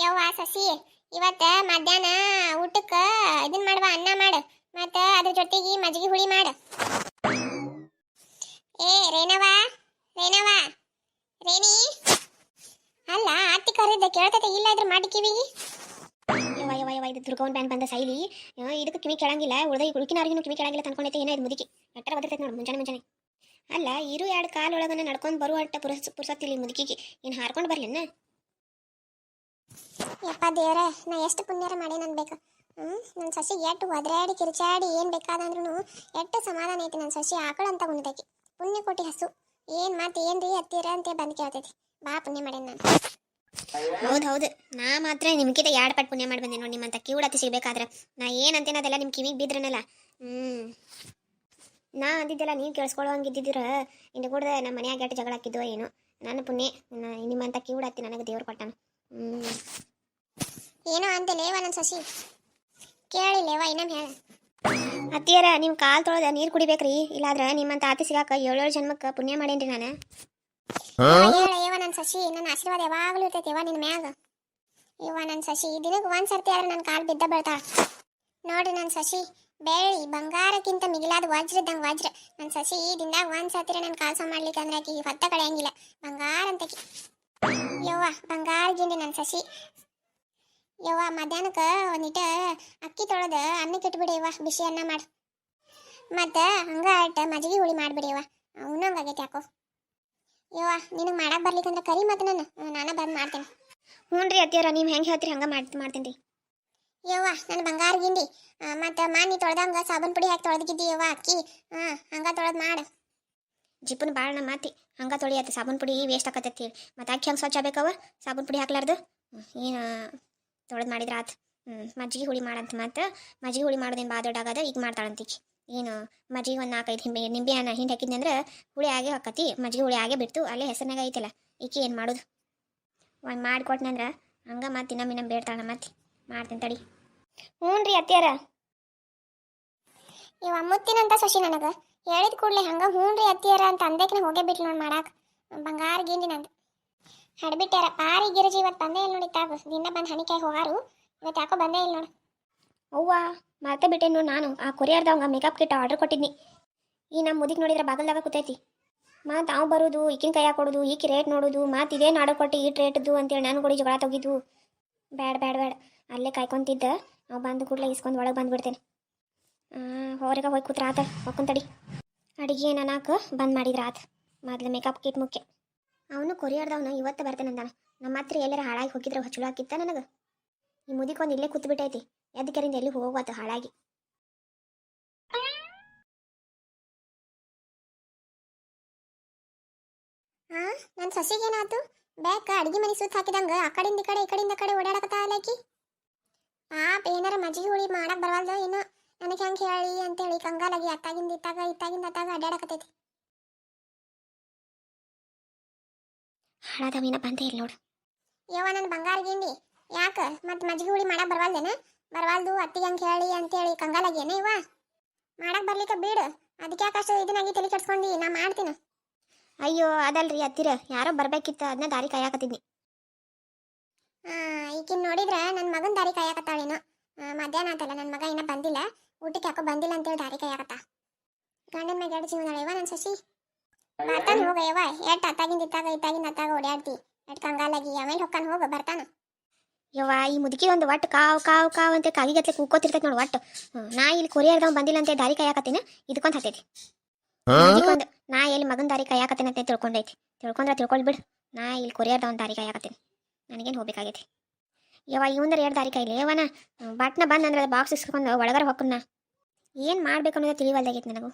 ಯವ್ವ ಸಸಿ ಇವತ್ತ ಮಧ್ಯಾಹ್ನ ಊಟಕ್ಕ ಇದನ್ ಮಾಡುವ ಅನ್ನ ಮಾಡು ಮತ್ತ ಅದ್ರ ಜೊತೆಗೆ ಮಜ್ಜಿಗೆ ಹುಳಿ ಮಾಡು. ಏ ರೇಣವಾ ರೇಣವಾ ರೇಣಿ ಅಲ್ಲ ಅತ್ತಿ ಕರೆದ ಕೇಳ್ತತೆ ಇಲ್ಲ ಇದ್ರ ಮಾಡಿ ಕಿವಿಗೆ. ಯವ್ವ ಯವ್ವ ಯವ್ವ ಇದು ದುರ್ಗವನ್ ಬ್ಯಾನ್ ಬಂದ ಸೈಲಿ ಇದಕ್ಕೆ ಕಿವಿ ಕೇಳಂಗಿಲ್ಲ ಉಳ್ಕಿನವ್ರಿಗೂ ಕಿವಿ ಕೇಳಂಗಿಲ್ಲ ತಂದ್ಕೊಂಡೈತೆ ಏನೋ ಇದು ಮುದುಕಿ ಎಟ್ಟರ ಬದರ್ತೈತೆ ನೋಡು ಮುಂಜಾನೆ ಮುಂಜಾನೆ. ಅಲ್ಲ ಇರು ಎರಡು ಕಾಲೊಳಗನ ನಡ್ಕೊಂಡು ಬರುವ ಅಟ್ಟ ಪುರ್ಸತ್ತಿಲ್ಲ ಮುದುಕಿಗೆ ಏನು ಹಾರ್ಕೊಂಡು ಬರ್ಲಿನ್ನ. ಯಪ್ಪ ದೇವ್ರ ನಾ ಎಷ್ಟು ಪುಣ್ಯರ ಮಾಡಿ ಅನ್ಬೇಕು. ನನ್ನ ಸಸಿಗೆ ಎಷ್ಟು ಒದರಾಡಿ ಕಿರುಚಾಡಿ ಏನು ಬೇಕಾದಂದ್ರೂ ಎಷ್ಟು ಸಮಾಧಾನ ಐತಿ. ನನ್ನ ಸಸಿ ಆಕಳ ಅಂತ ಉಣ್ದೈತಿ ಪುಣ್ಯ ಕೋಟಿ ಹಸು ಏನು ಮಾತು ಏನ್ರಿ ಹತ್ತಿರ ಅಂತ ಬಂದು ಕೇಳ್ತೈತಿ. ಬಾ ಪುಣ್ಯ ಮಾಡೇನಿ ನಾನು. ಹೌದು ಹೌದು ನಾ ಮಾತ್ರ ನಿಮ್ಗಿಂತ ಎರಡು ಪಟ್ಟು ಪುಣ್ಯ ಮಾಡಿ ಬಂದೆ ನೋಡಿ. ನಿಮ್ಮಂತ ಕಿವುಡತ್ತಿ ಸಿಗ್ಬೇಕಾದ್ರೆ ನಾ ಏನಂತೇನೆ ಅದೆಲ್ಲ ನಿಮ್ಮ ಕಿವಿಗೆ ಬಿದ್ರನಲ್ಲ. ನಾ ಅಂದಿದ್ದೆಲ್ಲ ನೀವು ಕೇಳಿಸ್ಕೊಳ್ಳೋಂಗಿದ್ದಿದ್ರ ಇನ್ನು ಕೂಡ ನಮ್ಮ ಮನ್ಯಾಗ ಎಷ್ಟು ಜಗಳ ಹಾಕಿದ್ವೋ ಏನೋ. ನನ್ನ ಪುಣ್ಯ ನಿಮ್ಮಂತ ಕಿವುಡತ್ತಿ ನನಗೆ ದೇವ್ರು ಕೊಟ್ಟಾನ. ಏನೋ ಅಂತೇಲೇವ ನನ್ನ ಸಸಿ ಕೇಳಿಲ್ಲೇವ ಇನ್ನೊಮ್ಮೆ ಹೇಳ. ಅತ್ತಿಯರ ನೀವು ಕಾಲು ತೊಳೆದ ನೀರು ಕುಡಿಬೇಕ್ರಿ, ಇಲ್ಲಾದ್ರೆ ನಿಮ್ಮಂತ ಆತಿ ಸಿಗಾಕ 7 ಜನ್ಮಕ್ಕೆ ಪುಣ್ಯ ಮಾಡೇನ್ರಿ ನಾನು. ಹೇಳ ನನ್ನ ಸಸಿ ನನ್ನ ಆಶೀರ್ವಾದ ಯಾವಾಗಲೂ ಇರ್ತೈತೆ ಯವ್ವ ನಿನ್ನ ಮ್ಯಾಗ. ಯವ್ವ ನನ್ನ ಸಸಿ ದಿನಕ್ಕೆ ಒಂದು ಸರ್ತಿ ಆದ್ರೆ ನನ್ನ ಕಾಲು ಬಿದ್ದ ಬೀಳ್ತಾಳ ನೋಡ್ರಿ. ನನ್ನ ಸಸಿ ಬೆಳ್ಳಿ ಬಂಗಾರಕ್ಕಿಂತ ಮಿಗಿಲಾದ ವಜ್ರದಂಗೆ ವಜ್ರ. ನನ್ನ ಸಸಿ ದಿನದಾಗ ಒಂದು ಸರ್ತಿರ ನನ್ನ ಕಾಲ್ಸ ಮಾಡ್ಲಿಕ್ಕೆ ಅಂದ್ರೆ ಆಕಿ ಹೊತ್ತ ಕಳೆಯಂಗಿಲ್ಲ ಬಂಗಾರ ಅಂತಕಿ. ಯವ್ವ ಬಂಗಾರ ಗಿಂಡಿ ನನ್ನ ಸಸಿ. ಯವ್ವ ಮಧ್ಯಾಹ್ನಕ್ಕೆ ಒಂದಿಟ ಅಕ್ಕಿ ತೊಳೆದು ಅನ್ನಕ್ಕೆ ಇಟ್ಬಿಡಿ ಯವ್ವ, ಬಿಸಿ ಅನ್ನ ಮಾಡಿ. ಮತ್ತು ಹಂಗ ಅಟ್ಟ ಮಜ್ಜಿಗೆ ಹುಳಿ ಮಾಡಿಬಿಡಿ ಯವ್ವ, ಉಣ್ಣಂಗಾಗೈತೆ ಯಾಕೋ. ಯವ್ವ ನಿನಗೆ ಮಾಡಕ್ಕೆ ಬರ್ಲಿಕ್ಕಂದ್ರೆ ಕರಿ ಮತ್ತು ನಾನು ಬಂದು ಮಾಡ್ತೇನೆ. ಹ್ಞೂ ರೀ ಅತ್ತಿಯರ ನೀವು ಹೆಂಗೆ ಹೇಳ್ತೀರಿ ಹಂಗೆ ಮಾಡ್ತೀನಿ ರೀ. ಯವ್ವ ನನ್ನ ಬಂಗಾರ ಗಿಂಡಿ ಮತ್ತು ಮಾನಿ ತೊಳೆದಂಗೆ ಸಾಬೂನು ಪುಡಿ ಹಾಕಿ ತೊಳೆದಿದ್ದಿ ಯವ್ವ ಅಕ್ಕಿ. ಹಂಗೆ ತೊಳೆದು ಮಾಡು. ಜಿಪ್ಪನ ಭಾಳ ನಮ್ಮ ಮಾತಿ ಹಂಗೆ ತೊಳಿಯತ್ತೆ ಸಾಬೂನು ಪುಡಿ ವೇಸ್ಟ್ ಆಕತ್ತೈತಿ ಹೇಳಿ. ಮತ್ತು ಅಕ್ಕಿ ಹಂಗೆ ಸ್ವಚ್ಛ ಬೇಕವ ಸಾಬೂನು ಪುಡಿ ಹಾಕ್ಲಾರ್ದು ಏನು ತೊಳೆದು ಮಾಡಿದ್ರೆ ಆತು. ಮಜ್ಜಿಗೆ ಹುಳಿ ಮಾಡಂತ ಮತ್ತು ಮಜ್ಜಿಗೆ ಹುಳಿ ಮಾಡೋದೇನು ಭಾಳ ದೊಡ್ಡ ಆಗದ ಈಗ ಮಾಡ್ತಾಳಂತೀಕಿ. ಏನು ಮಜ್ಜಿಗೆ ಒಂದು 4-5 ನಿಂಬೆ ಹಣ್ಣು ಹಿಂಡಿ ಹಾಕಿದ್ನಿ ಅಂದ್ರೆ ಹುಳಿ ಆಗೇ ಹಾಕತಿ, ಮಜ್ಜಿಗೆ ಹುಳಿ ಆಗೇ ಬಿಡ್ತು. ಅಲ್ಲೇ ಹೆಸರಿನಾಗ ಐತಲ್ಲ ಈಕಿ ಏನು ಮಾಡೋದು. ಒಂದು ಮಾಡಿಕೊಟ್ನಂದ್ರೆ ಹಂಗೆ ಮತ್ತೆ ಇನ್ನೊಮ್ಮೆ ಬೇಡ್ತಾಳ ಮತ್ತೆ ಮಾಡ್ತೀನಿ ತಡಿ. ಹ್ಞೂ ರೀ ಅತ್ತಿಯಾರ. ಇವ ಮುತ್ತಿನಂತ ಸಸಿ ನನಗೆ ಹೇಳಿದ ಕೂಡಲೇ ಹಂಗೆ ಹ್ಞೂ ರೀ ಅತ್ತಿಯಾರ ಅಂತ ಅಂದೇಕಿನ ಹೋಗೇ ಬಿಟ್ಲು ನೋಡಿ ಮಾಡಾಕ. ಬಂಗಾರ ಗಿಂಡಿ ನಂದು ಹಡ್ಬಿಟ್ಟಾರ ಪಾರಿ ಗಿರಿಜಿ. ಇವತ್ತು ಬಂದೇ ಇಲ್ಲ ನೋಡಿ ತಾಗು ದಿನ ಬಂದು ಹಣಿಕಾಯಿ ಹೋಗಾರು, ಇವತ್ತು ಯಾಕೋ ಬಂದೇ ಇಲ್ಲ ನೋಡಿ. ಅವ್ವ ಮತ್ತೆ ಬಿಟ್ಟೇನು ನೋಡಿ ನಾನು ಆ ಕೊರಿಯರ್ದವಂಗ ಮೇಕಪ್ ಕಿಟ್ ಆರ್ಡರ್ ಕೊಟ್ಟಿದ್ನಿ. ಈ ನಮ್ಮ ಮುದಿಗೆ ನೋಡಿದ್ರೆ ಬಾಗಲ್ದಾಗ ಕೂತೈತಿ. ಮತ್ತು ಅವು ಬರೋದು ಈಕಿನ ಕೈಯಾಗ ಕೊಡೋದು ಈಕಿ ರೇಟ್ ನೋಡೋದು ಮತ್ತು ಇದೇನು ಆರ್ಡರ್ ಕೊಟ್ಟು ಈ ರೇಟ್ದು ಅಂತೇಳಿ ನಾನು ಕೂಡ ಜಗಳ ತೆಗಿದ್ವು. ಬೇಡ ಬೇಡ ಬೇಡ ಅಲ್ಲೇ ಕಾಯ್ಕೊಂತಿದ್ದ ಅವು ಬಂದು ಕೂಡಲೇ ಇಸ್ಕೊಂಡು ಒಳಗೆ ಬಂದುಬಿಡ್ತೇನೆ. ಹೊರಗೆ ಹೋಗಿ ಕೂತ್ರ ಆತ ಹೊಕ್ಕಂತಡಿ. ಅಡುಗೆ ನಾನಾಕ ಬಂದ್ ಮಾಡಿದ್ರ ಆತ. ಮೊದಲು ಮೇಕಪ್ ಕಿಟ್ ಮುಖ್ಯ. ಅವನು ಕೊರಿಯರ್ದವನು ಇವತ್ತು ಬರ್ತೇನೆ ಅಂದಾನ. ನಮ್ಮ ಹತ್ರ ಎಲ್ಲಾರ ಹಾಳಾಗಿ ಹೋಗಿದ್ರೆ ಚಲೋ ಹಾಕಿತ್ತ ನನಗೆ. ಈ ಮುದಿಕೊಂದು ಇಲ್ಲೇ ಕೂತು ಬಿಟ್ಟೈತಿ ಎದ್ದಕರಿಂದ ಎಲ್ಲಿ ಹೋಗೋದು ಹಾಳಾಗಿ. ನನ್ನ ಸಸಿಗೇನಾಯ್ತು ಬೇಕ ಅಡಿಗೆ ಮನೆ ಸುತ್ತ ಹಾಕಿದಂಗ ಆ ಕಡೆಯಿಂದ ಈ ಕಡೆ ಓಡಾಡಕತ್ತ ಅಲ್ಲಾಕಿ. ಪಾಪ ಏನಾರ ಮಜ್ಜಿಗೆ ಹುಳಿ ಮಾಡಕ್ ಬರವಲ್ದ ಏನೋ ನನಗೆ ಹೆಂಗೆ ಹೇಳಿ ಅಂತೇಳಿ ಕಂಗಾಲಾಗಿ ಅತ್ತಾಗಿಂದ ಅತ್ತಾಗ ಅಡ್ಡಾಡಕತ್ತೈತಿ. ಹಾಳಾದವಿನ ಬಂದೇ ಇಲ್ಲ ನೋಡು. ಯವ್ವ ನನ್ನ ಬಂಗಾರ ಗಿಂಡಿ ಯಾಕ ಮತ್ತೆ ಮಜ್ಜಿಗೆ ಹುಳಿ ಮಾಡಕ್ ಬರವಲ್ದು ಅತ್ತಿಗೆ ಹಂಗೆ ಹೇಳಿ ಅಂತೇಳಿ ಕಂಗಾಲಾಗೇನ ಇವ. ಮಾಡಕ್ ಬರ್ಲಿಕ್ಕೆ ಬಿಡು, ಅದಕ್ಕೆ ಯಾಕಷ್ಟು ಇದನ್ನಾಗಿ ತಲೆ ಕೆಡ್ಸ್ಕೊಂಡು ನಾ ಮಾಡ್ತೀನಿ. ಅಯ್ಯೋ ಅದಲ್ರಿ ಅತ್ತಿರ ಯಾರೋ ಬರ್ಬೇಕಿತ್ತು ಅದನ್ನ ದಾರಿ ಕಾಯಕತ್ತಿದ್ನಿ. ಈಗಿನ ನೋಡಿದ್ರೆ ನನ್ನ ಮಗನ ದಾರಿ ಕಾಯಕತ್ತಾಳೇನೋ. ಮಧ್ಯಾಹ್ನ ಆತಲ್ಲ ನನ್ನ ಮಗ ಇನ್ನೂ ಬಂದಿಲ್ಲ, ಊಟಕ್ಕೆ ಯಾಕೋ ಬಂದಿಲ್ಲ ಅಂತೇಳಿ ದಾರಿ ಕಾಯಕತ್ತ. ಗಂಡನ ಮ್ಯಾಗ ಎರಡು ಜೀವನ ಯವ್ವ ನನ್ನ ಸಸಿ. ಬರ್ತಾನೆ ಹೋಗ ಯವ್ವ, ಎಟ್ಟು ಅತ್ತಾಗಿಂದ ಅತ್ತಾಗ ಓಡಾಡ್ತಿ ಎಟ್ಟು ಕಂಗಾಲಾಗಿ. ಆಮೇಲೆ ಹೊಕ್ಕಾನ ಹೋಗ ಬರ್ತಾನ. ಯವ್ವ ಈ ಮುದುಕಿ ಒಂದು ಒಟ್ಟು ಕಾವ್ ಅಂತ ಕಾಗಿಗತ್ಲೆ ಕೂಕೋತಿರ್ತೈತಿ ನೋಡು ಒಟ್ಟು. ನಾ ಇಲ್ಲಿ ಕೊರಿಯರ್ದವ್ ಬಂದಿಲ್ಲ ಅಂತ ದಾರಿ ಕಾಯಕತ್ತೇನ ಇದಕ್ಕೊಂದು ಹತ್ತೈತಿ. ಇದಕ್ಕೊಂದು ನಾ ಎಲ್ಲಿ ಮಗನ ದಾರಿ ಕಾಯಕತ್ತೇನೆ ಅಂತ ತಿಳ್ಕೊಂಡೈತಿ. ತಿಳ್ಕೊಳ್ ಬಿಡು. ನಾ ಇಲ್ಲಿ ಕೊರಿಯರ್ದವನ್ ದಾರಿ ಕಾಯಕತ್ತೇನೆ, ನನಗೇನು ಹೋಗ್ಬೇಕಾಗೈತಿ. ಯವ್ವ ಇವಂದ್ರೆ 2 ದಾರಿ ಕಾಯಿಲೆ ಯವ್ವನ. ಬಟ್ನ ಬಂದಂದ್ರೆ ಬಾಕ್ಸ್ ಇಸ್ಕೊಂಡು ಒಳಗರ ಹೊಕ್ಕನ್ನ ಏನು ಮಾಡ್ಬೇಕು ಅನ್ನೋದು ತಿಳಿವಲ್ದಾಗೈತಿ ನನಗೂ.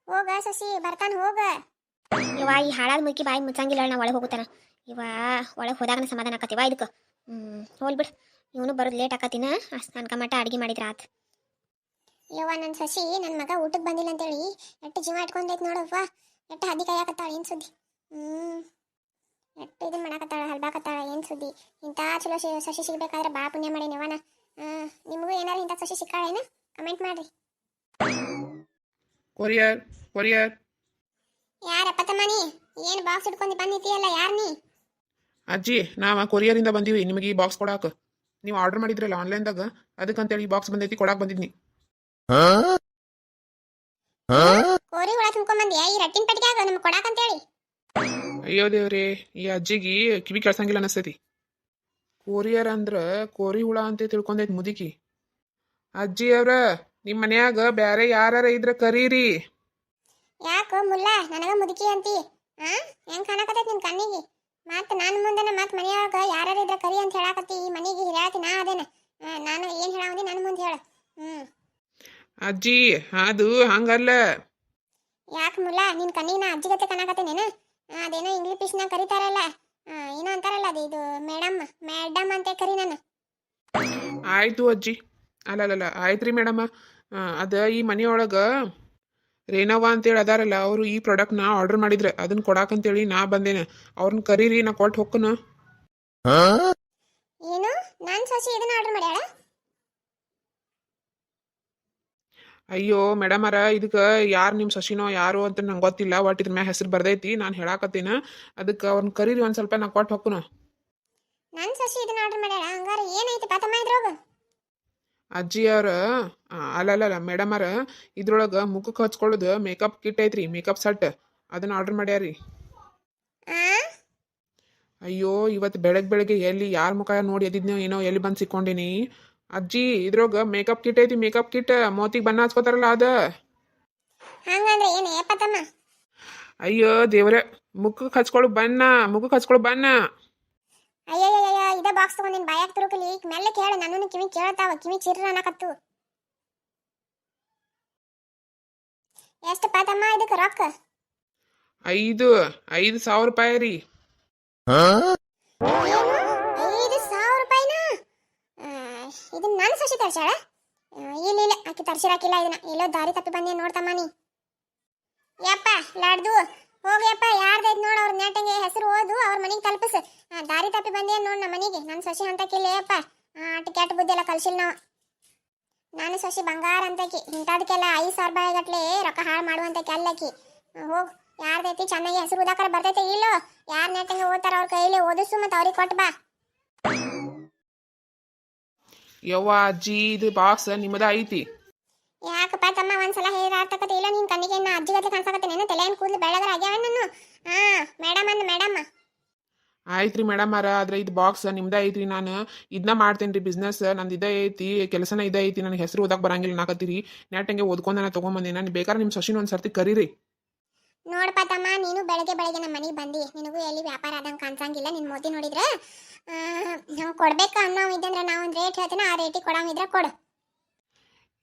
ಹೋಗ ಸಸಿ ಬರ್ತಾನೆ ಹೋಗ. ಯವ್ವ ಈ ಹಾಳಾದ ಮುಕ್ಕಿ ಬಾಯಿ ಮುಚ್ಚಂಗಿಲ್ಲ ನಾ ಒಳಗೆ ಹೋಗುತ್ತಾನ. ಇವ ಒಳಗೆ ಹೋದಾಗನ ಸಮಾಧಾನ ಆಕತಿವ ಇದಕ್ಕೆ. ಹೋಲ್ ಬಿಡು ಇವನು ಬರೋದು ಲೇಟ್ ಆಕತಿನ ಅಷ್ಟು ನನ್ಕ ಮಟ್ಟ ಅಡುಗೆ ಮಾಡಿದ್ರೆ ಆತು. ಯವ್ವ ನನ್ನ ಸಸಿ ನನ್ನ ಮಗ ಊಟಕ್ಕೆ ಬಂದಿಲ್ಲ ಅಂತೇಳಿ ಎಷ್ಟು ಜೀವ ಇಟ್ಕೊಂಡೈತಿ ನೋಡವ್ವ. ಎಷ್ಟು ಹದಿ ಕಾಯಕತ್ತಾಳ ಏನು ಸುದ್ದಿ. ಎಷ್ಟು ಇದನ್ನ ಮಾಡಾಕತ್ತಾಳ ಹಲ್ಬಾಕತ್ತಾಳ ಏನು ಸುದ್ದಿ. ಇಂಥ ಚಲೋ ಸಸಿ ಸಿಗ್ಬೇಕಾದ್ರೆ ಬಾ ಪುಣ್ಯ ಮಾಡೀನಿ ಯವ್ವನ. ನಿಮಗೂ ಏನಾರು ಇಂಥ ಸಸಿ ಸಿಕ್ಕಾಳೇನ ಕಮೆಂಟ್ ಮಾಡ್ರಿ. ಕೊರಿಯರ್ ಯಾರಪ್ಪ ತಮ್ಮನಿ ಏನು ಬಾಕ್ಸ್ ಇಟ್ಕೊಂಡು ಬಂದಿದ್ದೀಯಲ್ಲ ಯಾರು ನೀ? ಅಜ್ಜಿ ನಾವ ಕೊರಿಯರಿಂದ ಬಂದೀವಿ ನಿಮಗೆ ಈ ಬಾಕ್ಸ್ ಕೊಡಾಕ. ನೀವು ಆರ್ಡರ್ ಮಾಡಿದ್ರಲ್ಲ ಆನ್ಲೈನ್ದಾಗ, ಅದಕ್ಕಂತೇಳಿ ಈ ಬಾಕ್ಸ್ ಬಂದೈತಿ, ಕೊಡಾಕ್ ಬಂದಿದ್ನಿ. ಏನು ಕೋರಿ ಹುಳ ತುಂಬ್ಕೊಂಬಂದ್ಯಾ ಈ ರಟ್ಟಿನ ಪೆಟ್ಟಿಗ್ಯಾಗ ನಮ್ಗೆ ಕೊಡಾಕಂತೇಳಿ? ಅಯ್ಯೋ ದೇವ್ರಿ, ಈ ಅಜ್ಜಿಗೆ ಕಿವಿ ಕೆಳ್ಸಂಗಿಲ್ಲ ಅನಸ್ತೈತಿ. ಕೊರಿಯರ್ ಅಂದ್ರ ಕೋರಿ ಹುಳ ಅಂತ ತಿಳ್ಕೊಂಡೈತಿ ಮುದುಕಿ. ಅಜ್ಜಿ ಅವ್ರ, ನಿಮ್ ಮನ್ಯಾಗ ಬ್ಯಾರೆ ಯಾರ ಇದ್ರ ಕರೀರಿ. ಯಾಕೋ ಮುಲ್ಲ ನನಗ ಮುದುಕಿ ಅಂತಿ? ಆ ಹೆಂಗ್ ಕಾಣಕತ್ತೈತಿ ನಿನ್ ಕಣ್ಣಿಗೆ? ಮತ್ ನನ್ನ ಮುಂದನ ಮತ್ ಮನೆಯೊಳಗ ಯಾರು ಇದ್ರ ಕರಿ ಅಂತ ಹೇಳಾಕತ್ತಿ. ಈ ಮನೆಗೆ ಹಿರಿಯಾತಿ ನಾ ಅದೇನ? ನಾನು ಏನ್ ಹೇಳಾವಂದಿ ನನ್ನ ಮುಂದೆ ಹೇಳ. ಅಜ್ಜಿ ಅದು ಹಂಗಲ್ಲ. ಯಾಕೆ ಮುಲ್ಲ ನಿನ್ ಕಣ್ಣಿಗೆ ನಾ ಅಜ್ಜಿಗತೆ ಕಾಣಕತ್ತೇನೇನ? ಅದೇನೋ ಇಂಗ್ಲಿಷ್ನಾಗ ಕರೀತಾರಲ್ಲ, ಏನೋ ಅಂತಾರಲ್ಲ ಅದು, ಇದು ಮೇಡಮ್ ಮೇಡಮ್ ಅಂತ ಕರಿ ನಾನು. ಆಯ್ತು ಅಜ್ಜಿ. ಅಲ್ಲಲ್ಲ ಆಯ್ತ್ರಿ ಮೇಡಮ್ಮ. ಅದ ಈ ಮನೆಯೊಳಗ ರೇನವ್ವ ಅಂತೇಳಿ ಅದಾರಲ್ಲ, ಅವರು ಈ ಪ್ರಾಡಕ್ಟ್ನ ಆರ್ಡರ್ ಮಾಡಿದ್ರೆ ಅದನ್ನ ಕೊಡಾಕಂತೇಳಿ ನಾ ಬಂದೇನೆ. ಅವ್ರನ್ನ ಕರೀರಿ, ನಾ ಕೊಟ್ಟು ಹೊಕ್ಕನ. ಏನು ನಾನು ಸೊಸಿ ಇದನ್ನ ಆರ್ಡರ್ ಮಾಡ್ಯಾಳ? ಅಯ್ಯೋ ಮೇಡಮರ, ಇದಕ್ಕೆ ಯಾರು ನಿಮ್ಮ ಸಸಿನೋ ಯಾರು ಅಂತ ನಂಗೆ ಗೊತ್ತಿಲ್ಲ. ಒಟ್ಟು ಇದ್ರ ಮ್ಯಾಗ ಹೆಸರು ಬರ್ದೈತಿ, ನಾನು ಹೇಳಾಕತ್ತೀನ. ಅದಕ್ಕೆ ಅವ್ರನ್ನ ಕರೀರಿ ಒಂದು ಸ್ವಲ್ಪ, ನಾ ಕೊಟ್ಟು ಹೊಕ್ಕನ. ನನ್ನ ಸೊಸಿ ಇದನ್ನ ಆರ್ಡರ್ ಮಾಡ್ಯಾಳ? ಹಂಗಾರೆ ಏನೈತಿ ಪಾತಮ್ಮ ಇದ್ರೋಗ? ಅಜ್ಜಿ ಅವ್ರ, ಅಲ್ಲಲ್ಲ ಮೇಡಮರ, ಇದ್ರೊಳಗೆ ಮುಖಕ್ಕೆ ಹಚ್ಕೊಳ್ಳೋದು ಮೇಕಪ್ ಕಿಟ್ ಐತ್ರಿ, ಮೇಕಪ್ ಸೆಟ್. ಅದನ್ನ ಆರ್ಡರ್ ಮಾಡ್ಯಾರಿ. ಆ ಅಯ್ಯೋ ಇವತ್ತು ಬೆಳಗ್ಗೆ ಎಲ್ಲಿ ಯಾರ ಮುಖ ನೋಡಿ ಎದ್ದಿದ್ನೋ ಏನೋ, ಎಲ್ಲಿ ಬಂದು ಸಿಕ್ಕೊಂಡೀನಿ. ಅಜ್ಜಿ ಇದ್ರೊಳಗೆ ಮೇಕಪ್ ಕಿಟ್ ಐತಿ, ಮೇಕಪ್ ಕಿಟ್. ಮೋತಿಗೆ ಬಣ್ಣ ಹಚ್ಕೋತಾರಲ್ಲ ಅದ. ಹಂಗಂದ್ರೆ ಏನು ಏಪತ್ತಮ್ಮ? ಅಯ್ಯೋ ದೇವ್ರೆ, ಮುಖಕ್ಕೆ ಹಚ್ಕೊಳ್ಳೋ ಬಣ್ಣ, ಮುಖಕ್ಕೆ ಹಚ್ಕೊಳ್ಳೋ ಬಣ್ಣ. ಅಯ್ಯಯ್ಯಯ್ಯ ಇದೇ ಬಾಕ್ಸ್ ತಗೊಂಡಿನ ಬಾಯಾಗ ತುರುಕಲಿ. ಮೆಲ್ಲ ಕೇಳ, ನನ್ನನ್ನು ಕಿವಿ ಕೇಳ್ತಾವ, ಕಿವಿ ಚಿರ್ರ ಅನ್ನಕತ್ತು. ಎಷ್ಟು ಪಾತಮ್ಮ ಇದಕ್ಕೆ ರೊಕ್ಕ? 5,000 ರೂಪಾಯಿ ರೀ. ಏನು 5,000 ರೂಪಾಯಿನ? ಇದನ್ನ ನಾನು ಸಸಿ ತರ್ಸಾಳ? ಇಲ್ಲ ಆಕಿ ತರ್ಸಿರಾಕಿಲ್ಲ ಇದನ್ನ. ಎಲ್ಲೋ ದಾರಿ ತಪ್ಪಿ ಬಂದೇ ನೋಡ್ತಮ್ಮ ನೀ. ಯಪ್ಪ ಲಾಡ್ದು ಹೋಗ್ಯಪ್ಪ, ಯಾರ್ದೈತ್ ನೋಡು ಅವ್ರ ನೆಟ್ಟಂಗೆ ಹೆಸರು ಓದು, ಅವ್ರ ಮನೆಗೆ ತಲುಪಿಸ್. ದಾರಿ ತಪ್ಪಿ ಬಂದೇ ನೋಡು ನಮ್ಮ ಮನೆಗೆ. ನನ್ನ ಸಸಿ ಅಂತಕಿಲ್ಲ ಯಪ್ಪ, ಅಟ್ ಕೆಟ್ಟ ಬುದ್ಧಿ ಎಲ್ಲ ಕಲ್ಸಿಲ್ಲ ನಾವು. ನಾನು ಸಸಿ ಬಂಗಾರ ಅಂತಕಿ, ಇಂಥದಕ್ಕೆಲ್ಲ 5,000 ರೂಪಾಯಿ ಗಟ್ಲೆ ರೊಕ್ಕ ಹಾಳು ಮಾಡುವಂತಕಿ ಅಲ್ಲಕಿ. ಹೋಗ್, ಯಾರ್ದೈತಿ ಚೆನ್ನಾಗಿ ಹೆಸರು ಓದಾಕರ ಬರ್ತೈತೆ ಇಲ್ಲೋ? ಯಾರ್ ನೆಟ್ಟಂಗೆ ಓದ್ತಾರ ಅವ್ರ ಕೈಲಿ ಓದಿಸು, ಮತ್ತೆ ಅವ್ರಿಗೆ ಕೊಟ್ಟು ಬಾ. ಯವ್ವ ಅಜ್ಜಿ, ಇದು ಬಾಕ್ಸ್ ನಿಮ್ಮದ ಐತಿ. ಯಾಕಪ್ಪ ತಮ್ಮ ಒಂದ್ಸಲ ಹೇರಾಡ್ತಕತ್ತೆ ಇಲ್ಲ ನಿನ್ ಕಣ್ಣಿಗೆ? ನಾ ಅಜ್ಜಿಗತ್ತೆ ಕಾಣಿಸಕತ್ತೇನೆ? ತಲೆಯನ್ನು ಕೂದಲು ಬೆಳಗರ ಆಗ್ಯಾವ ನಾನು? ಮೇಡಮ್ ಅಂದ್ ಮೇಡಮ್. ಆಯ್ತ್ರಿ ಮೇಡಮರ, ಆದ್ರೆ ಇದು ಬಾಕ್ಸ್ ನಿಮ್ದ ಐತ್ರಿ. ನಾನು ಇದನ್ನ ಮಾಡ್ತೇನೆ ರೀ ಬಿಸ್ನೆಸ್. ನಂದು ಇದೇ ಐತಿ, ಕೆಲಸನ ಇದೇ ಐತಿ. ನನಗೆ ಹೆಸರು ಓದಕ್ಕೆ ಬರಂಗಿಲ್ಲ ನಾಕತ್ತೀರಿ. ನೆಟ್ಟಂಗೆ ಓದ್ಕೊಂಡು ನಾನು ತೊಗೊಂಬಂದಿ. ನಾನು ಬೇಕಾದ್ರೆ ನಿಮ್ಮ ಸಸಿನ ಒಂದು ಸರ್ತಿ ಕರೀರಿ. ನೋಡಪ್ಪ ತಮ್ಮ, ನೀನು ಬೆಳಗ್ಗೆ ನಮ್ಮ ಮನೆಗೆ ಬಂದಿ, ನಿನಗೂ ಎಲ್ಲಿ ವ್ಯಾಪಾರ ಆದಂಗೆ ಕಾಣಿಸಂಗಿಲ್ಲ. ನಿನ್ನ ಮೋದಿ ನೋಡಿದ್ರೆ ನಾವು ಕೊಡ್ಬೇಕು ಅನ್ನೋ ಇದ್ದಂದ್ರೆ ನಾವು ಒಂದು ರೇಟ್ ಹೇಳ್ತೀನಿ, ಆ ರೇಟಿಗೆ ಕೊಡೋವಿದ್ರೆ ಕೊಡು.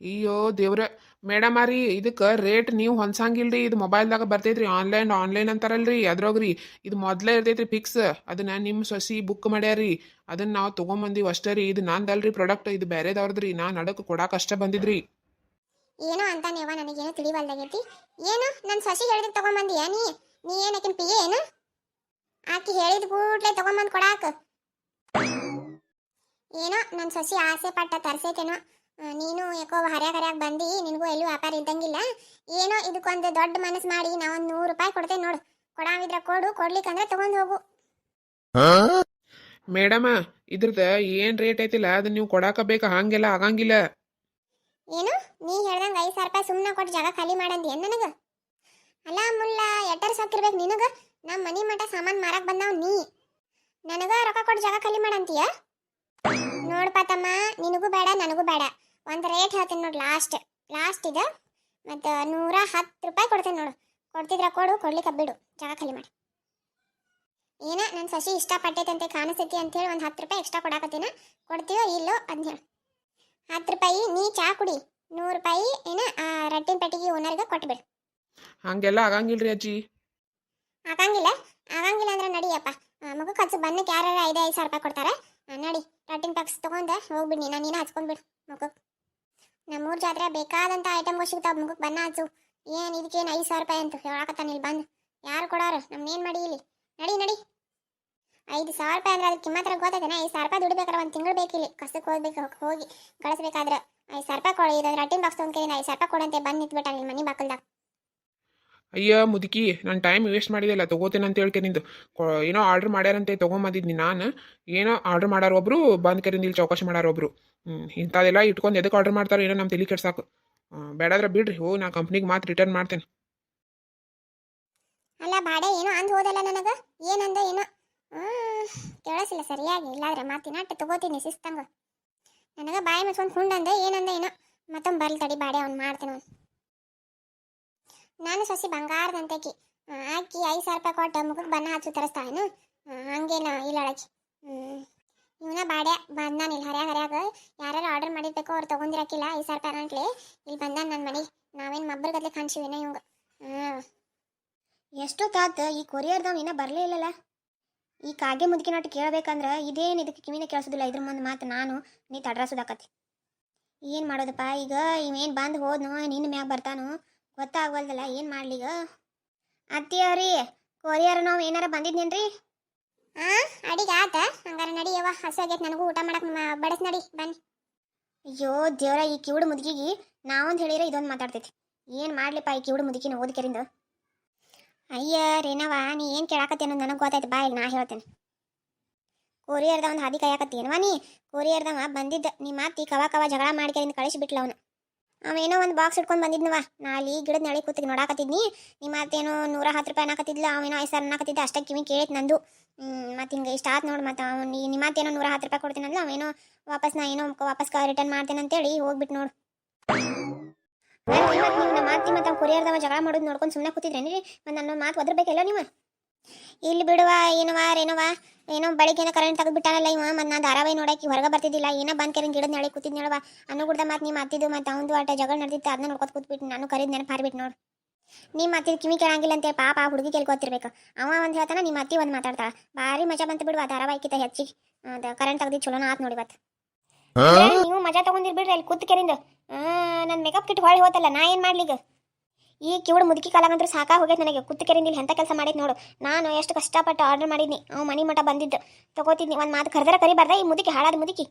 ಅಯ್ಯೋ ದೇವ್ರ ಮೇಡಮರಿ, ಇದಕ್ಕೆ ರೇಟ್ ನೀವು ಹೊಂದ್ಸಂಗಿಲ್ರಿ. ಇದು ಮೊಬೈಲ್ದಾಗ ಬರ್ತೈತ್ರಿ, ಆನ್ಲೈನ್ ಅಂತಾರಲ್ರಿ, ಅದ್ರೋಗ್ರಿ ಇದು ಮೊದಲೇ ಇರ್ತೈತ್ರಿ ಫಿಕ್ಸ್. ಅದನ್ನ ನಿಮ್ಮ ಸಸಿ ಬುಕ್ ಮಾಡ್ಯಾರಿ, ಅದನ್ನ ನಾವು ತೊಗೊಂಬಂದಿವಿ ಅಷ್ಟೇ ರೀ. ಇದು ನಂದಲ್ರಿ ಪ್ರಾಡಕ್ಟ್, ಇದು ಬೇರೆದವ್ರದ್ರಿ. ನಾ ನಡಕ್ಕೆ ಕೊಡಾಕ ಅಷ್ಟೇ ಬಂದಿದ್ರಿ. ಏನೋ ಅಂತಾನೇವ, ನನಗೇನು ತಿಳಿವಲ್ದಾಗೈತಿ. ಏನು ನನ್ನ ಸಸಿ ಹೇಳಿದ್ರೆ ತಗೊಂಬಂದಿಯಾ ನೀ ಏನಕ್ಕಿನ ಪಿ ಏನು? ಆಕಿ ಹೇಳಿದ ಕೂಡ್ಲೆ ತಗೊಂಬಂದು ಕೊಡಾಕ. ಏನೋ ನನ್ನ ಸಸಿ ಆಸೆ ಪಟ್ಟ ತರ್ಸೈತೇನೋ. ನೀನು ಯಾಕೋ ಹರ್ಯಾಗ ಬಂದು, ನಿನಗೂ ಎಲ್ಲೂ ವ್ಯಾಪಾರ ಇದ್ದಂಗಿಲ್ಲ. ಏನೋ ಇದಕ್ಕೊಂದು ದೊಡ್ಡ ಮನಸ್ಸು ಮಾಡಿ ನಾವೊಂದು 100 ರೂಪಾಯಿ ಕೊಡ್ತೇನೆ ನೋಡು. ಕೊಡಾವಿದ್ರೆ ಕೊಡು, ಕೊಡ್ಲಿಕ್ಕಂದ್ರೆ ತಗೊಂಡು ಹೋಗು. ಮೇಡಮ, ಇದ್ರದ ಏನ್ ರೇಟ್ ಐತಿಲ್ಲ ಅದನ್ನ ನೀವು ಕೊಡಾಕ ಬೇಕಾ? ಹಂಗೆಲ್ಲ ಆಗಂಗಿಲ್ಲ. ಏನು ನೀ ಹೇಳ್ದಂಗೆ 5,000 ರೂಪಾಯಿ ಸುಮ್ಮನೆ ಕೊಟ್ಟು ಜಾಗ ಖಾಲಿ ಮಾಡಂದಿ ಏನ್ ನನಗ? ಅಲ್ಲ ಮುಲ್ಲ, ಎಟ್ಟರ್ ಸಾಕಿರ್ಬೇಕು ನಿನಗ? ನಮ್ಮ ಮನಿ ಮಠ ಸಾಮಾನು ಮಾರಕ್ ಬಂದಾವ್ ನೀ, ನನಗ ರೊಕ್ಕ ಕೊಟ್ಟು ಜಾಗ ಖಾಲಿ ಮಾಡಂತೀಯ? ನೋಡ್ಪಾ ತಮ್ಮ, ನಿನಗೂ ಬೇಡ ನನಗೂ ಬೇಡ. ಒಂದು ರೇಟ್ ಹೇಳ್ತೀನಿ ನೋಡಿ, ಲಾಸ್ಟ್ ಇದೆ. ಮತ್ತು 110 ರೂಪಾಯಿ ಕೊಡ್ತೇನೆ ನೋಡು. ಕೊಡ್ತಿದ್ರ ಕೊಡು, ಕೊಡ್ಲಿಕ್ಕೆ ಬಿಡು, ಜಾಗ ಖಾಲಿ ಮಾಡಿ. ಏನ ನನ್ನ ಸಸಿ ಇಷ್ಟಪಟ್ಟೈತಂತೆ ಕಾಣಿಸ್ತೈತಿ ಅಂತೇಳಿ ಒಂದು 10 ರೂಪಾಯಿ ಎಕ್ಸ್ಟ್ರಾ ಕೊಡಾಕತ್ತೀನ. ಕೊಡ್ತೀಯೋ ಇಲ್ಲೋ ಅದನ್ನ ಹೇಳು. 10 ರೂಪಾಯಿ ನೀ ಚಾ ಕುಡಿ, 100 ರೂಪಾಯಿ ಏನ ರಟ್ಟಿನ ಪೆಟ್ಟಿಗೆ ಓನರ್ಗೆ ಕೊಟ್ಬಿಡು. ಹಂಗೆಲ್ಲ ಆಗಂಗಿಲ್ರಿ ಅಜ್ಜಿ. ಆಗಂಗಿಲ್ಲ ಅಂದ್ರೆ ನಡಿಯಪ್ಪ. ಮಗಕ್ಕೆ ಹಚ್ಚು, ಬನ್ನಕ್ಕೆ ಯಾರು 5,000 ರೂಪಾಯಿ ಕೊಡ್ತಾರೆ. ನಡಿ, ರಟ್ಟಿನ ಪ್ಯಾಕ್ಸ್ ತೊಗೊಂಡು ಹೋಗ್ಬಿಡಿ. ನೀನು ಹಚ್ಕೊಂಡ್ಬಿಡು ಮುಖಕ್ಕೆ. ನಮ್ಮೂರ ಜಾತ್ರೆ ಬೇಕಾದಂಥ ಐಟಮ್ಗಳು ಸಿಗ್ತಾವೆ. ಮುಖಕ್ಕೆ ಬಣ್ಣ ಹಚ್ಚು. ಏನು ಇದಕ್ಕೇನು 5,000 ರೂಪಾಯಿ ಅಂತ ಹೇಳಾಕತ್ತಾನ ಇಲ್ಲಿ ಬಂದು. ಯಾರು ಕೊಡೋರು? ನಮ್ನೇನು ಮಾಡಿ ಇಲ್ಲಿ? ನಡಿ 5,000 ರೂಪಾಯಿ ಅಂದ್ರೆ ಅದಕ್ಕೆ ಕಿಮ್ಮತ್ರ ಗೊತ್ತೈತೆ. 5,000 ರೂಪಾಯಿ ದುಡಿಬೇಕಾದ್ರೆ ಒಂದು ತಿಂಗಳು ಬೇಕಿಲ್ಲಿ. ಕಸಕ್ಕೆ ಹೋಗಿ ಗಳಿಸ್ಬೇಕಾದ್ರೆ 5,000 ರೂಪಾಯಿ ಕೊಡಿ. ಇದು ರಟ್ಟಿನ ಬಾಕ್ಸ್ ತೊಗೊಂಡು 5,000 ರೂಪಾಯಿ ಕೊಡಂತೆ ಬಂದು ನಿಂತ್ಬಿಟ್ಟ ನಿಮ್ಮ ಮನೆ ಬಾಕಲ್ದಾಗ. ಅಯ್ಯ ಮುದುಕಿ ನಾನು ಟೈಮ್ ವೇಸ್ಟ್ ಮಾಡಿದೆಲ್ಲ ತೊಗೋತೇನೆ ಅಂತ ಹೇಳ್ಕೇನಿಂದು ಏನೋ ಆರ್ಡ್ರ್ ಮಾಡ್ಯಾರಂತೆ ತೊಗೊಂಬಂದಿದ್ನಿ ನಾನು ಏನೋ ಆರ್ಡ್ರ್ ಮಾಡಾರ ಒಬ್ರು ಬಂದ್ ಕರಿಂದ ಇಲ್ಲಿ ಚೌಕಾಶಿ ಮಾಡಾರ ಒಬ್ರು ಇಂಥದೆಲ್ಲ ಇಟ್ಕೊಂಡು ಎದಕ್ಕೆ ಆರ್ಡ್ರ್ ಮಾಡ್ತಾರೋ ಏನೋ ನಮ್ಮ ತಲೆ ಕೆಡ್ಸಾಕು ಬೇಡಾದ್ರೆ ಬಿಡ್ರಿ ಹೋ ನಾ ಕಂಪ್ನಿಗೆ ಮಾತು ರಿಟರ್ನ್ ಮಾಡ್ತೇನೆ. ಅಲ್ಲ ಬಾಡೆ ಏನೋ ಅಂದ್ ಹೋದಲ್ಲ ನನಗೆ ಏನಂದ ಏನೋ ಕೇಳಿಸಿಲ್ಲ ಸರಿಯಾಗಿ ಇಲ್ಲಾದ್ರೆ ಮಾತಿನಾಟ ತಗೋತೀನಿ ಶಿಸ್ತಂಗ ನನಗೆ ಬಾಯಿ ಮುಚ್ಕೊಂಡು ಹುಂಡಂದೆ ಏನಂದ ಏನೋ ಮತ್ತೊಮ್ಮೆ ಬರ್ಲಿ ತಡಿ ಬಾಡೆ ಅವ್ನು ಮಾಡ್ತೇನೆ ಅವ್ನು. ನಾನು ಸಸಿ ಬಂಗಾರದಂತಕಿ ಆಕಿ 5,000 ರೂಪಾಯಿ ಕೊಟ್ಟು ಮುಖಕ್ಕೆ ಬಣ್ಣ ಹಚ್ಚು ತರಿಸ್ತಾಳೇನು ಹಂಗೇನ ಇಲ್ಲ ಅಳಕಿ ಇವನ ಬಾಡೆ ಬಂದಾನ ಇಲ್ಲಿ ಹರ್ಯಾಗ ಯಾರು ಆರ್ಡರ್ ಮಾಡಿರ್ಬೇಕು ಅವ್ರು ತೊಗೊಂಡಿರಕ್ಕಿಲ್ಲ 5,000 ರೂಪಾಯಿ ಅಂತಲೇ ಇಲ್ಲಿ ಬಂದಾನ ನನ್ನ ಮನೆಗೆ ನಾವೇನು ಮಬ್ಬರ ಗದ್ಲೆ ಕಾಣಿಸಿವಿನ ಇವಂಗ ಎಷ್ಟೊತ್ತಾತ ಈ ಕೊರಿಯರ್ದವ್ ಇನ್ನೂ ಬರಲೇ ಇಲ್ಲಲ್ಲ. ಈ ಕಾಗೆ ಮುದುಕಿನೊಟ್ಟು ಕೇಳಬೇಕಂದ್ರೆ ಇದೇನು ಇದಕ್ಕೆ ಕಿವಿನ ಕೇಳಿಸೋದಿಲ್ಲ ಇದ್ರ ಮುಂದೆ ಮಾತು ನಾನು ನೀ ತಡ್ರಾಸೋದಾಕತಿ. ಏನು ಮಾಡೋದಪ್ಪ ಈಗ ಇವೇನು ಬಂದು ಹೋದ್ನು ನಿನ್ನ ಮ್ಯಾಗ ಬರ್ತಾನು ಗೊತ್ತಾಗವಲ್ದಲ್ಲ ಏನು ಮಾಡ್ಲೀಗ. ಅತ್ತಿಯವ್ರಿ ಕೊರಿಯರ್ ನಾವು ಏನಾರ ಬಂದಿದ್ನೇನ್ರಿ ಅಡಿಗೆ ಆತ ಹಂಗಾರ ನಡಿಯವ್ವ ಹಸು ಆಗೈತೆ ನನಗೂ ಊಟ ಮಾಡಕ್ಕೆ ಬಡಸ್ ನಡಿ ಬನ್ನಿ. ಅಯ್ಯೋ ದೇವ್ರ ಈ ಕಿವುಡು ಮುದುಕಿಗೆ ನಾವೊಂದು ಹೇಳಿದ್ರೆ ಇದೊಂದು ಮಾತಾಡ್ತೈತಿ ಏನು ಮಾಡ್ಲಿಪ್ಪ ಈ ಕಿವುಡು ಮುದುಕಿನ ಓದಿಕೆರಿಂದ. ಅಯ್ಯ ರೇನವ ನೀ ಏನು ಕೇಳಾಕತ್ತಿ ಅನ್ನೋದು ನನಗೆ ಗೊತ್ತಾಯ್ತು ಬಾ ಇಲ್ಲಿ ನಾ ಹೇಳ್ತೇನೆ. ಕೊರಿಯರ್ದ ಒಂದು ಹಾದಿ ಕಾಯಕತ್ತೇನವ ನೀ ಕೊರಿಯರ್ದವ ಬಂದಿದ್ದ ನಿಮ್ಮ ಅತ್ತಿ ಕವ ಜಗಳ ಮಾಡ್ಕೇರಿಂದ ಕಳಿಸಿಬಿಟ್ಲ ಅವನು. ಅವೇನೋ ಒಂದು ಬಾಕ್ಸ್ ಇಟ್ಕೊಂಡು ಬಂದಿದ್ನವ ನಾ ಅಲ್ಲಿ ಗಿಡದ ನಳಿ ಕೂತಿಗೆ ನೋಡಾಕತ್ತಿದ್ನಿ. ನಿಮ್ಮ ಅತ್ತೇನೋ 110 ರೂಪಾಯಿ ಅನ್ನಕತ್ತಿದ್ಲ ಅವೇನೋ 5,000 ಅನ್ನಕತ್ತಿದ್ದ ಅಷ್ಟೇ ಕಿವಿ ಕೇಳಿತ್ ನಂದು. ಮತ್ತು ಹಿಂಗೆ ಇಷ್ಟ ಆತು ನೋಡಿ ಮತ್ತು ಅವ್ನು ನಿಮ್ಮ ಅತ್ತೇನೋ 110 ರೂಪಾಯಿ ಕೊಡ್ತೀನಲ್ಲ ಅವೇನೋ ವಾಪಸ್ ನಾ ಏನೋ ವಾಪಸ್ ರಿಟರ್ನ್ ಮಾಡ್ತೇನೆ ಅಂತೇಳಿ ಹೋಗ್ಬಿಟ್ಟು ನೋಡು. ನೀವು ನಮ್ಮ ಅತ್ತಿ ಮತ್ತು ಅವ್ನು ಕೊರಿಯರ್ದವ ಜಗಳ ಮಾಡೋದು ನೋಡ್ಕೊಂಡು ಸುಮ್ಮನೆ ಕೂತಿದ್ರೇನಿ ಮತ್ತು ನನ್ನ ಮಾತು ಒದರ್ಬೇಕಲ್ಲ ನೀವು. ಇಲ್ಲಿ ಬಿಡುವ ಏನವ ರೇನವ ಏನೋ ಬೆಳಿಗ್ಗೆನ ಕರೆಂಟ್ ತೆಗೆದ್ಬಿಟ್ಟಾನಲ್ಲ ಇವ ಮತ್ತು ನಾನು ಧಾರಾವಾಹಿ ನೋಡಕ್ಕೆ ಹೊರಗೆ ಬರ್ತಿದ್ದಿಲ್ಲ ಏನೋ ಬಂದ್ ಕರೆಂಟ್ ಗಿಡದ ನಳಿ ಕೂತಿದ್ನಳವ ಅನ್ನೋ ಕೂಡ ಮತ್ತು ನಿಮ್ಮ ಅತ್ತಿದ್ದು ಮತ್ತು ಅವನದು ಆಟ ಜಗಳ ನಡೆದಿತ್ತು ಅದನ್ನ ನೋಡ್ಕೊತ ಕೂತ್ಬಿಟ್ಟು ನಾನು ಕರೀದ್ ನೆನಪು ಹಾರಿಬಿಟ್ಟು ನೋಡು. ನಿಮ್ಮ ಅತ್ತಿ ಕಿವಿ ಕೇಳಂಗಿಲ್ಲ ಅಂತೇಳಿ ಪಾಪ ಆ ಹುಡುಗಿ ಕೇಳ್ಕೊತಿರ್ಬೇಕು. ಅವ ಒಂದು ಹೇಳ್ತಾನ ನಿಮ್ಮ ಅತ್ತಿ ಒಂದು ಮಾತಾಡ್ತಾಳ ಭಾರಿ ಮಜಾ ಬಂತು ಬಿಡುವ ಧಾರಾವಾಹಿಕಿತ ಹೆಚ್ಚಿಗೆ ಅದು ಕರೆಂಟ್ ತೆಗ್ದು ಚಲೋನ ಆತ್ ನೋಡಿ ಇವತ್ತು. ನೀವು ಮಜಾ ತಗೊಂಡಿರ್ಬಿಡ್ರಿ ಅಲ್ಲಿ ಕೂತ್ ಕೆರಿಂದ ನನ್ನ ಮೇಕಪ್ ಕಿಟ್ ಹೊಳಿ ಹೋತಲ್ಲ ನಾ ಏನು ಮಾಡ್ಲಿಗ. ಈ ಕಿವುಡು ಮುದುಕಿ ಕಾಲಾಗಂತೂ ಸಾಕಾ ಹೋಗೈತೆ ನನಗೆ ಕುತ್ತಕೆರಿಂದ ಇಲ್ಲಿ ಎಂಥ ಕೆಲಸ ಮಾಡಿದ್ ನೋಡು. ನಾನು ಎಷ್ಟು ಕಷ್ಟಪಟ್ಟು ಆರ್ಡರ್ ಮಾಡಿದ್ನಿ ಅವ್ ಮನಿ ಮಠ ಬಂದಿದ್ದು ತಗೋತಿದ್ನಿ ಒಂದು ಮಾತು ಕರೆದರ ಕರಿಬಾರ್ದ ಈ ಮುದುಕಿ ಹಾಳಾದ ಮುದುಕಿ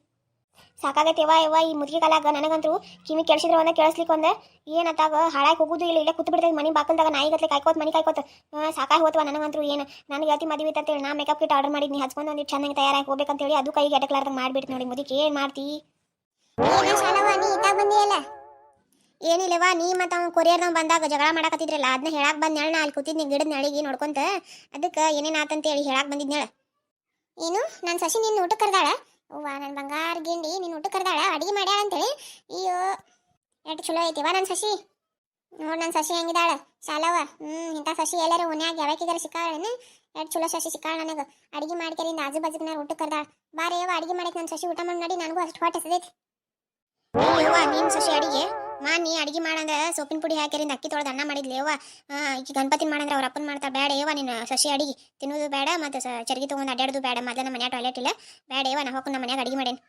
ಸಾಕಾಗೈತೆ ಯವ್ವ ಈ ಮುದುಕಿ ಕಾಲಾಗ ನನಗಂತೂ ಕಿವಿ ಕೇಳಿಸಿದ್ರೆ ಒಂದೇ ಕೇಳಿಸ್ಲಿಕ್ಕೆ ಒಂದೇ ಏನತ್ತಾಗ ಹಾಳಾಗಿ ಹೋಗುದು ಇಲ್ಲ ಇಲ್ಲೇ ಕೂತ್ ಬಿಡ್ತೈತೆ ಮನೆ ಬಾಕಲ್ದಾಗ ನಾಯಿಗತ್ಲೆ ಕಾಯ್ಕೋತ ಮನೆ ಕಾಯ್ಕೋತ ಸಾಕಾಗಿ ಹೋತವ ನನಗಂತೂ ಏನು ನನಗೆ ಅತಿ ಮದುವೆ ಅಂತೇಳಿ ನಾ ಮೇಕಪ್ ಕಿಟ್ ಆರ್ಡರ್ ಮಾಡಿದ್ನಿ ಹಚ್ಕೊಂಡು ಒಂದು ಚೆನ್ನಾಗಿ ತಯಾರಾಗಿ ಹೋಗ್ಬೇಕಂತೇಳಿ ಅದು ಕೈಗೆ ಎಟಕ್ಲಾರ್ದಂಗೆ ಮಾಡಿಬಿಟ್ಟು ನೋಡಿ ಮುದುಕಿ ಏನು ಮಾಡ್ತಿ ಏನಿಲ್ಲವಾ ನೀ ಮತ್ತು ಅವ್ನು ಕೊರಿಯರ್ದವ್ ಬಂದಾಗ ಜಗಳ ಮಾಡಕತ್ತಿದ್ರಲ್ಲ ಅದನ್ನ ಹೇಳಕ್ಕೆ ಬಂದು ನೆಳ ಅಲ್ಲಿ ಕೂತಿದ್ನಿ ಗಿಡದ ನಳಿಗೆ ನೋಡ್ಕೊಂತ ಅದಕ್ಕೆ ಏನೇನು ಆತಂತೇಳಿ ಹೇಳಕ್ಕೆ ಬಂದಿದ್ನೇಳ. ಏನು ನನ್ನ ಸಸಿ ನಿನ್ನ ಊಟಕ್ಕೆ ಕರೆದಾಳ ಅವ್ವ ನನ್ನ ಬಂಗಾರ ಗಿಂಡಿ ನಿನ್ನ ಊಟಕ್ಕೆ ಕರೆದಾಳ ಅಡುಗೆ ಮಾಡ್ಯಾಳ ಅಂತೇಳಿ ಅಯ್ಯೋ ಎಷ್ಟು ಚಲೋ ಐತಿವ ನನ್ನ ಸಸಿ ನೋಡಿ ನನ್ನ ಸಸಿ ಹೆಂಗಿದಾಳ ಶಾಲವ ಇಂಥ ಸಸಿ ಎಲ್ಲರೂ ಓನ್ಯಾಗ ಯಾವಾಕಿಗಾರ ಸಿಕ್ಕಾಳೇನು ಎಷ್ಟು ಚಲೋ ಸಸಿ ಸಿಕ್ಕಾಳ ನನಗೆ ಅಡುಗೆ ಮಾಡ್ಕರಿಂದ ಆಜು ಬಾಜುನಾರ ಊಟಕ್ಕೆ ಕರೆದಾಳ ಬಾರೇ ಯವ್ವ ಅಡುಗೆ ಮಾಡಕ್ಕೆ ನನ್ನ ಸಸಿ ಊಟ ಮಾಡಿ ನಡಿ ನನಗೂ ಅಷ್ಟು ಹೊಟ್ಟೆ ಹಸದೈತಿ. ಯವ್ವ ನೀನು ಸಸಿ ಅಡಿಗೆ ನೀ ಅಡಿಗೆ ಮಾಡಂದ್ರೆ ಸೊಪ್ಪಿನ ಪುಡಿ ಹಾಕಿರಿಂದ ಅಕ್ಕಿ ತೊಳೆದು ಅನ್ನ ಮಾಡಿದ್ಲಿ ಯವ್ವ ಈಗ ಗಣಪತಿನ ಮಾಡಂದ್ರೆ ಅವ್ರ ಅಪ್ಪನ ಮಾಡ್ತಾರೆ ಬೇಡ ಯವ್ವ ನೀನು ಸಸಿ ಅಡಿಗೆ ತಿನ್ನೋದು ಬೇಡ ಮತ್ತು ಚರ್ಗಿ ತೊಗೊಂಡು ಅಡ್ಡಾಡೋದು ಬೇಡ ಮೊದಲ ನಮ್ಮ ಮನ್ಯಾಗ ಟಾಯ್ಲೆಟ್ ಇಲ್ಲ ಬೇಡ ಯವ್ವ ನಾ ಹೋಗಿ ನಮ್ಮ ಮನ್ಯಾಗ ಅಡಿಗೆ ಮಾಡೇನು